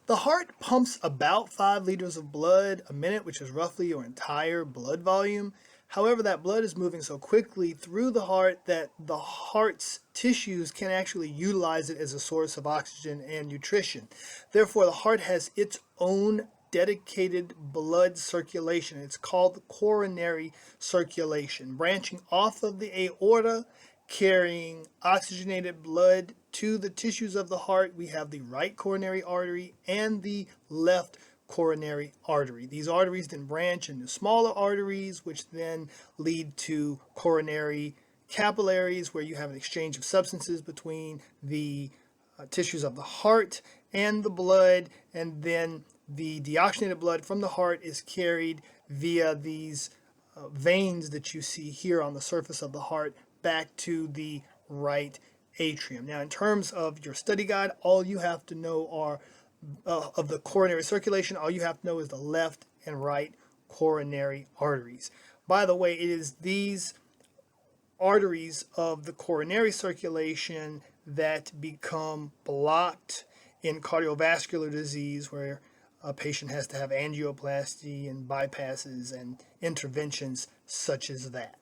The heart pumps about 5 liters of blood a minute, which is roughly your entire blood volume. However, that blood is moving so quickly through the heart that the heart's tissues can actually utilize it as a source of oxygen and nutrition. Therefore, the heart has its own dedicated blood circulation. It's called the coronary circulation, branching off of the aorta, carrying oxygenated blood to the tissues of the heart. We have the right coronary artery and the left coronary artery. These arteries then branch into smaller arteries, which then lead to coronary capillaries, where you have an exchange of substances between the tissues of the heart and the blood, and then the deoxygenated blood from the heart is carried via these veins that you see here on the surface of the heart back to the right atrium. Now, in terms of your study guide, all you have to know are of the coronary circulation, all you have to know is the left and right coronary arteries. By the way, it is these arteries of the coronary circulation that become blocked in cardiovascular disease, where a patient has to have angioplasty and bypasses and interventions such as that.